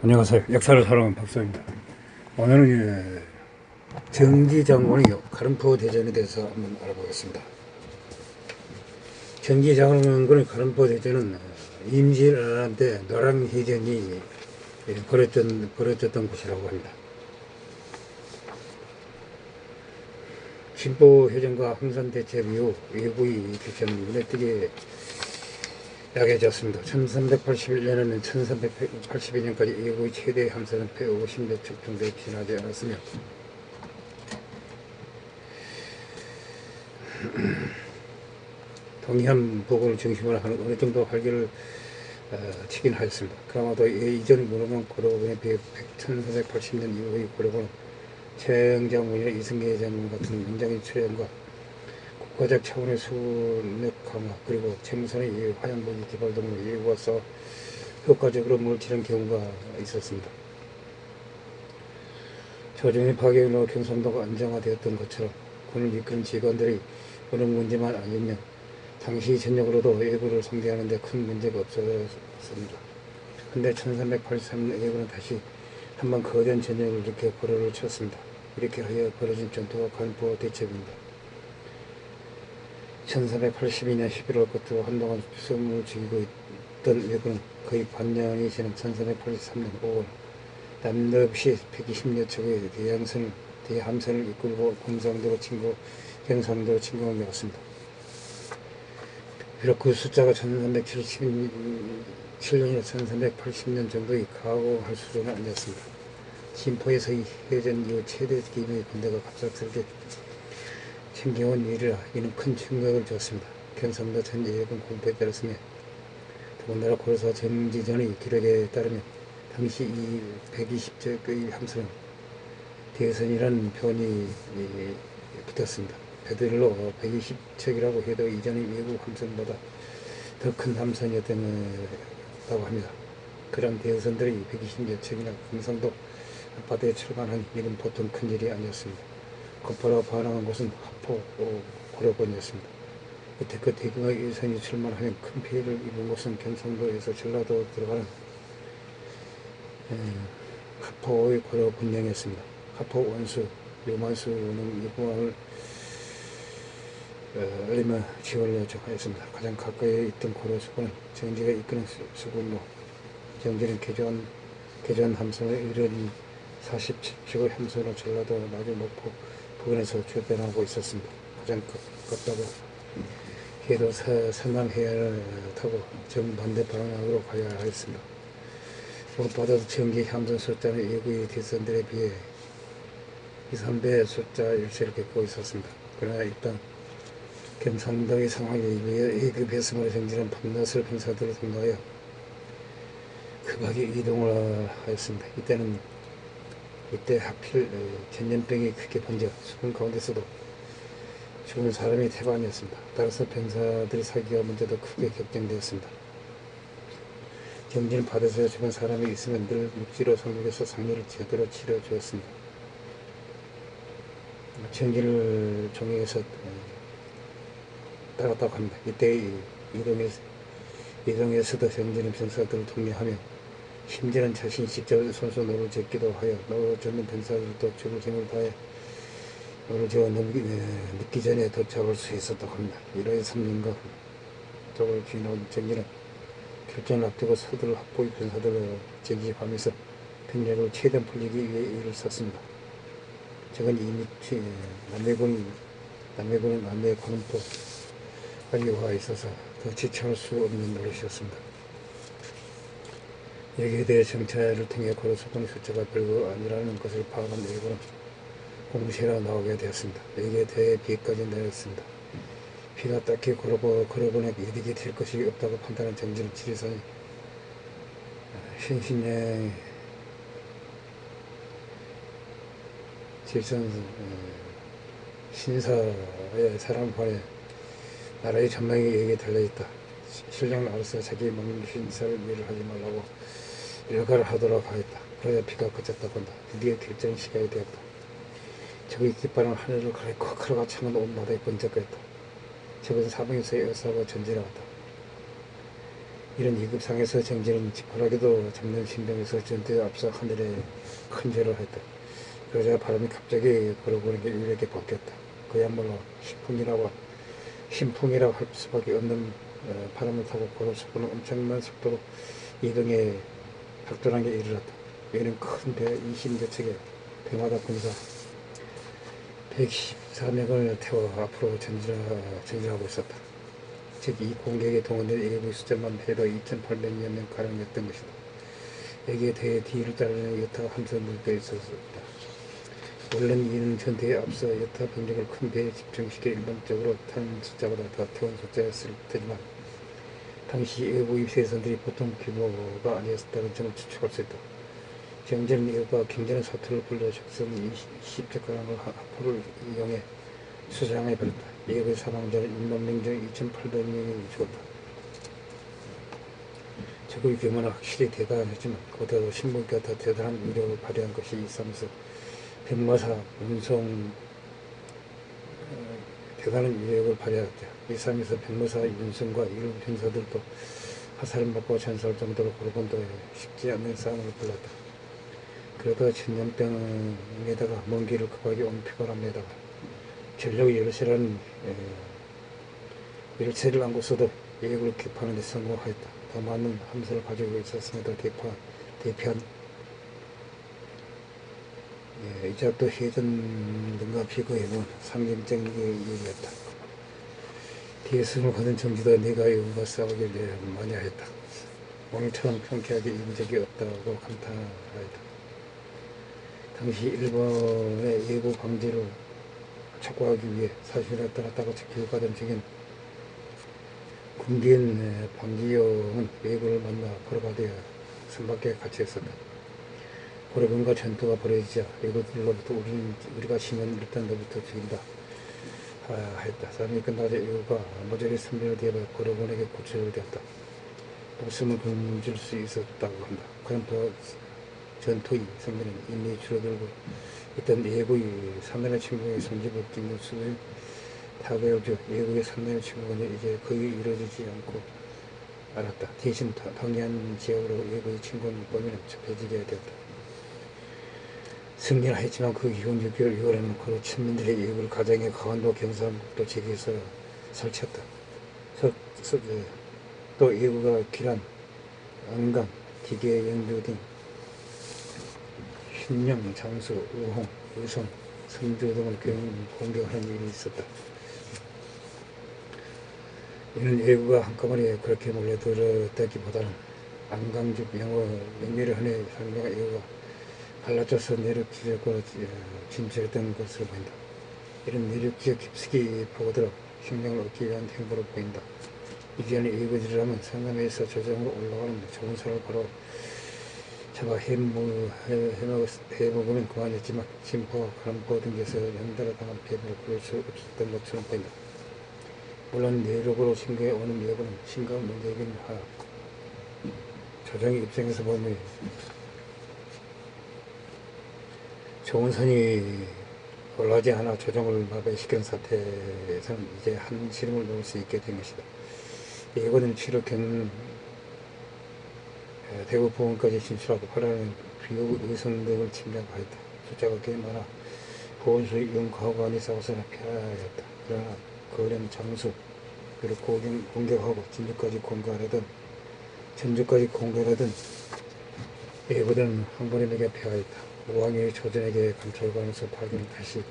안녕하세요. 역사를 사랑하는 박사입니다. 오늘은 정지 장군의 가름포 대전에 대해서 한번 알아보겠습니다. 정지 장군의 가름포 대전은 임진왜란 때 노량해전이 벌어졌던 곳이라고 합니다. 진보해전과 황선대첩 이후 외국의 교체는 눈에 띄게 약해졌습니다. 1381년에는 1382년까지 외국의 최대 함선은 150여 척 정도에 지나지 않았으며 동해안 부근을 중심으로 하는 어느 정도 활기를 치긴 하였습니다. 그러나도 이전 무능한 고려군에 비해 1480년 이후의 고려군은 최영장군이나 이승계 장군 같은 명장의 출연과 국가적 차원의 수력 강화 그리고 청선의 화양무기 개발 등으로 일부가 싸워 효과적으로 물치는 경우가 있었습니다. 조정의 파괴로 경상도가 안정화되었던 것처럼 군을 이끄는 직원들이 어느 문제만 아니면 당시 전역으로도 외구를 상대하는 데 큰 문제가 없었습니다. 근데 1383년 외구는 다시 한번 거대한 전역을 일으켜 고려를 쳤습니다. 이렇게 하여 벌어진 전투가 가름포 대첩입니다. 1382년 11월 끝으로 한동안 숨을 죽이고 있던 외구는 거의 반년이 지난 1383년 5월 남도없이 120여 척의 대함선을 이끌고 경상도로 침공해 왔습니다. 비록 그 숫자가 1377년이나 1380년 정도의 가공할 수준은 아니었습니다. 진포에서의 해전 이후 최대 규모의 군대가 갑작스럽게 챙겨온 일이라 이는 큰 충격을 주었습니다. 경상도 전 예군 공포에 따랐으며 더군다나 고려사 정지전의 기록에 따르면 당시 이 120척의 함선은 대선이라는 표현이 붙었습니다. 배들로 120척이라고 해도 이전의 외국 함선보다 더 큰 함선이었다고 합니다. 그런 대선들이 120여 척이나 경상도 앞바다에 출간한 일은 보통 큰 일이 아니었습니다. 곧바로 반항한 곳은 하포 고려군이었습니다. 이때껏 대규모 일선이 출몰하면 큰 피해를 입은 곳은 경상도에서 전라도로 들어가는 하포의 고려군령이었습니다. 하포 원수 류만수는 이 공항을 알리며 지원을 요청하였습니다. 가장 가까이에 있던 고려 수군은 정지가 이끄는 수군으로 정지는 개조한 함선을 47척의 함선으로 전라도 나주 목포 부근에서 주변하고 있었습니다. 가장 가깝다고 해도 서남해안을 타고 정반대 방향으로 가야 하였습니다. 무엇보다도 정기 함선 숫자는 외국의 대선들에 비해 2, 3배 숫자 일세를 겪고 있었습니다. 그러나 일단 경상도의 상황에 의해 예급했으므로 정지는 밤낮을 병사들을 통과하여 급하게 이동을 하였습니다. 이때 하필 전염병이 크게 번져 수군 가운데서도 죽은 사람이 태반이었습니다. 따라서 병사들의 사기가 먼저도 크게 격정되었습니다. 정지는 바다에서 죽은 사람이 있으면 늘 묵지로 상륙해서 상류를 제대로 치러주었습니다. 정지를 종행해서 따랐다고 합니다. 이때 이동에서도 정지는 병사들을 독려하며 심지어는 자신이 직접 손수 노를 젓기도 하여 노를 젓는 병사들도 죽을 힘을 다해 노를 저어 늦기 전에 도착할 수 있었다고 합니다. 이러한 3년간 적을 기인한 정지는 결전을 앞두고 서둘러 합보의 병사들을 정지하면서 병력을 최대한 풀리기 위해 일을 썼습니다. 적은 이미 남해군의 남해 관음포 관리와 있어서 더 지체할 수 없는 노릇이었습니다. 여기에 대해 정찰을 통해 고려 수군의 숫자가 별거 아니라는 것을 파악한 일본은 공세로 나오게 되었습니다. 여기에 대해 비까지 내렸습니다. 비가 딱히 고려군에 이득이 될 것이 없다고 판단한 정지는 지리산이 신신의 신사의 사람관에 나라의 전망이 여기에 달려있다. 신령 나로서 자기 먹는 신사를 일을 하지 말라고 일가를 하도록 하였다. 그래야 비가 그쳤다고 한다. 드디어 결정 시간이 되었다. 적의 깃발은 하늘을 가리고 칼과 창은 온 바다에 번쩍거렸다. 적은 사방에서 에워싸고 전진해왔다. 이런 이급상에서 정진은 지푸라기도 잡는 신병에서 전투에 앞서 하늘에 큰 절을 했다. 그러자 바람이 갑자기 걸어보는 게 이렇게 바뀌었다. 그야말로 신풍이라고 할 수밖에 없는 바람을 타고 고로속도는 엄청난 속도로 이동에 박돌한 게 이르렀다. 이는 큰 배 20여 척의 배마다 군사 114명을 태워 앞으로 전진하고 있었다. 즉 이 공격에 동원된 예비 숫자만 해도 2,800여 명 가량이었던 것이다. 여기에 대해 뒤를 따르는 여타가 함께 묶여 있었다. 물론 이는 전투에 앞서 여타 병력을 큰 배에 집중시켜 일반적으로 탄 숫자보다 더 태운 숫자였을 테지만 당시 외부 입세선들이 보통 규모가 아니었다는 점을 추측할 수 있다. 정전은 이것과 경제는 사투를 불러 적성 20척가량을 앞으로 이용해 수장해 버렸다. 예의 사망자는 1만 명 중 2,800명이 죽었다. 적의 규모는 확실히 대단했지만 그보다도 신문과 더 대단한 위력을 발휘한 것이 이삼에서 변마사 윤송 대단한 위력을 발휘하였다. 이삼에서 변마사 윤송과 일부 병사들도 화살을 맞고 전사할 정도로 고르곤도에 쉽지 않는 싸움을 불렀다. 그러다 천냥병에다가 먼 길을 급하게 온 피바람에다가 전력 열쇠를 안고서도 예국을 격파하는 데 성공하였다. 더 많은 함선을 가지고 있었음에도 대피한 이자도 해전 등과 비거해본 상징적인 일이었다. 뒤에숨을 거둔 정지도 내가 외국과 싸우길 많이 하였다. 오늘처럼 평쾌하게 이긴 적이 없다고 감탄하였다. 당시 일본의 예고 방지를 촉구하기 위해 사실을 따랐다고 교육하던 중인 군기인 방지용은 예고를 만나 걸어가되어 선밖에 같이 있었다. 고려군과 전투가 벌어지자 예고들로부터 우리가 치면 일단 너부터 죽인다 하였다. 싸움이 끝나자 예고가 모조리 승리를 대하여 고려군에게 고쳐되었다. 목숨을 건질 수 있었다고 한다. 그럼 더 전투의 승리는 이미 줄어들고 있던 예고의 산남의 침공의 성지를 끼는 수준 타격을 예고의 산남의 침공은 이제 거의 이루어지지 않고 알았다. 대신 방해한 지역으로 예고의 침공 범위는 좁혀지게 되었다. 승리를 했지만 그 이후 6개월 6월에는 고려 천민들의 예고를 가장의 강원도 경상북도 지역에서 설치했다. 또 예고가 기란, 안강, 기계, 영주 등 신령, 장수, 우홍, 의성, 성주 등을 공격하는 일이 있었다. 이는 예고가 한꺼번에 그렇게 몰려들었다기보다는 안강집 영어 명리를 하는 상대가 예고가 갈라져서 내륙지역으로 진출했던 것으로 보인다. 이런 내륙지역 깊숙이 파고들어 식량을 얻기 위한 행보로 보인다. 이전에 예고들이라면 상남에서 저장으로 올라가는 좋은 살을 바로 잡아 해먹으면 그만했지만 진포와 간포 등에서 연달아 당한 패배를 그럴 수 없었던 것처럼 보인다. 물론 내륙으로侵略오는 예고는 심각한 문제이긴 하나 조정의 입장에서 보면 좋은 선이 올라가지 않아 조정을 마비시킨 사태에서는 이제 한시름을 놓을 수 있게 된 것이다. 예고는 치료견 대구 부원까지 진출하고 파라는 비옥 의성 등을 침략하였다. 숫자가 꽤 많아 보원수의 영가관이 싸워서 패하였다. 그러나 거련 장수 그리고 공격하고 전주까지 공격하던 예고는 한 번에 내게 패하였다. 우왕이 조전에게 감찰관에서 파견을 다시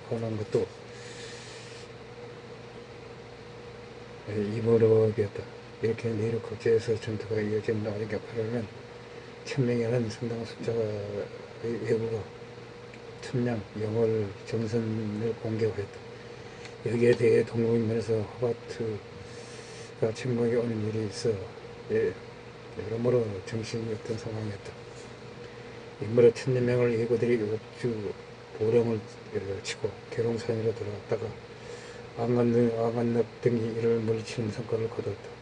권한 것도 이모력이었다. 이렇게 내륙 각지에서 전투가 이어진 나중에 8월에는 1000명이라는 상당한 숫자의 예고가 천냥, 영월, 정선을 공격했다. 여기에 대해 동국면에서 허바트가 침공에 오는 일이 있어 여러모로 정신이 없던 상황이었다. 인물의 1000명을 예고들이 옥주 보령을 치고 계룡산으로 들어갔다가 왕안납 등이 이를 물리치는 성과를 거두었다.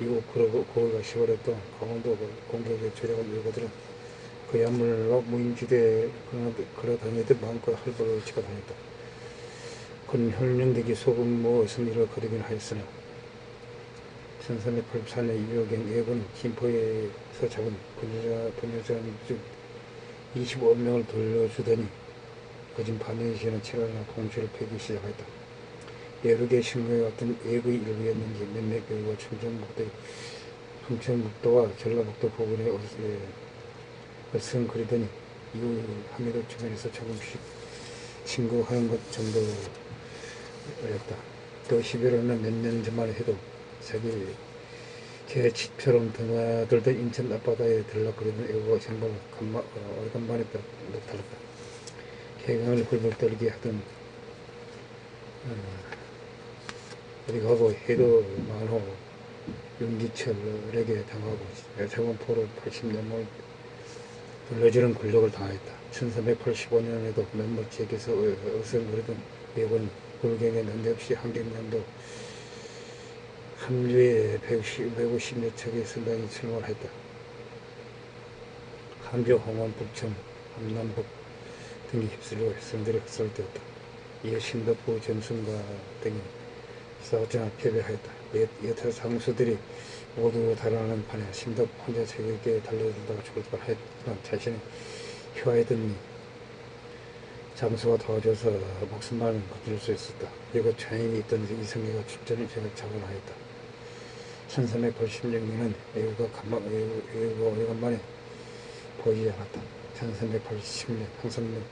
이후 고을과 10월에 또 강원도 공격에 조작한 예고들은 그야말로 무인지대에 걸어다니듯 마음껏 활보를 치고 다녔다. 그는 혈령되기 소금모 승리를 거두긴 하였으나 1384년 1월경 예군은 김포에서 잡은 분여자민 중 25명을 돌려주더니 거진 반년이 지난 7월날 공주를 패기 시작했다. 여러 개 신고해왔던 외구의 일부였는지 몇몇 교육과 충청북도와 전라북도 부근에 어슬렁거리더니 이후 함에도 주변에서 조금씩 신고하는 것 정도였다. 또 11월날 몇 년 전만 해도 자기 개치처럼 드나들던 인천 앞바다에 들락거리던 애고가 생각을 오래간만에 나타났다. 개강을 훌훌 떨게 하던 어디 가고 해도 만호 윤기철에게 당하고 여차공포로 80년을 불러주는 굴욕을 당하였다. 1385년에도 몇몇 지역에서 어슬렁거리던 예군 불경에 난데없이 한경남도 함주에 150여 척의 선단이 출몰을 했다. 함주, 홍원, 북청, 함남북 등이 휩쓸려 성들이 흑살되었다. 이에 신덕부 전순과 등이 싸웠으나 패배하였다. 여타 장수들이 모두 달아나는 판에 신덕 혼자 자기에게 달려들다가 죽을 뻔했지만 자신의 효하였더니 장수가 도와줘서 목숨만은 거둘 수 있었다. 이곳 자인이 있던 이성계가 출전을 자원하였다. 1386년은 애우가 오래간만에 보이지 않았다. 1380년 항삼년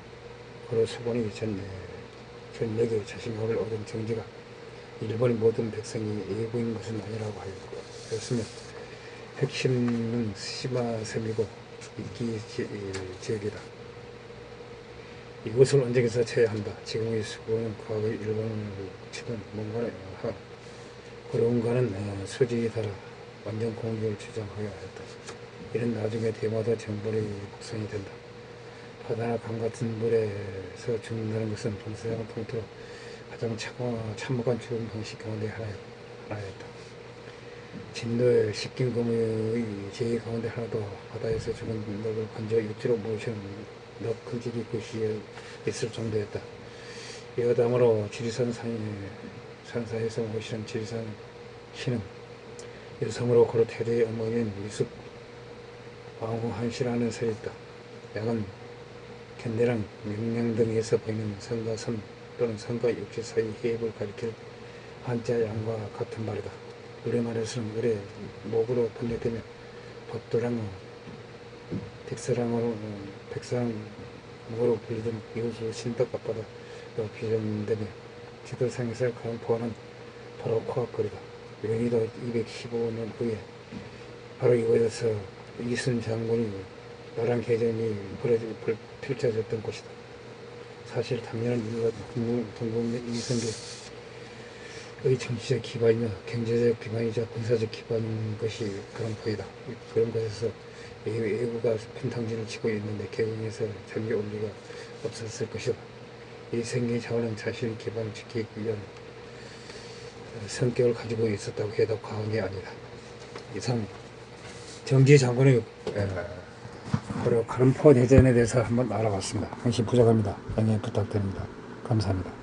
고려 수본이 전역에 자신감을 얻은 정지가 일본의 모든 백성이 애국인 것은 아니라고 하였으며 핵심은 시마섬이고 이기 지역이다. 이곳을 언제에서 쳐야 한다. 지금의 수고는 과거의 일본을 치던 뭔가는 고려원과는 수직에 달아 완전 공격을 주장하여 하였다. 이는 나중에 대마다 정벌의 국선이 된다. 바다나 강 같은 물에서 죽는다는 것은 동서양 통틀어 가장 참혹한 죽음 방식 가운데 하나였다. 진도의 십긴금의 제의 가운데 하나도 바다에서 죽은 넋을 건져 육지로 모시는 넋금지기 굿이 있을 정도였다. 여담으로 지리산 산사에서 모시는 지리산 신은 여성으로 고려 태조의 어머니인 미숙 왕후한씨라는 설이 있다. 약은 견대랑 명량 등에서 보이는 성과 섬 또는 성과 육지 사이 해입을 가리킬 한자 양과 같은 말이다. 우리말에서는 을의 목으로 번역되며 법도랑어, 백사랑목으로 불리던 이웃을 신덕 앞바다로 비전되며 지도상에서 강포하는 바로 코앞거리다. 용의도 215년 후에 바로 이곳에서 이순 장군이 나랑 개전이 펼쳐졌던 곳이다. 사실 당연한 이유가 동국의 이성계의 정치적 기반이며 경제적 기반이자 군사적 기반인 것이 그런 보이다. 그런 것에서 외구가 팽탕진을 치고 있는데 개경에서 전개 올 리가 없었을 것이다. 이 생계 자원은 자신의 기반을 지키기 위한 성격을 가지고 있었다고 해도 과언이 아니다. 이상 정지 장군의 고려 가름포 대전에 대해서 한번 알아봤습니다. 당시 부족합니다. 양해 부탁드립니다. 감사합니다.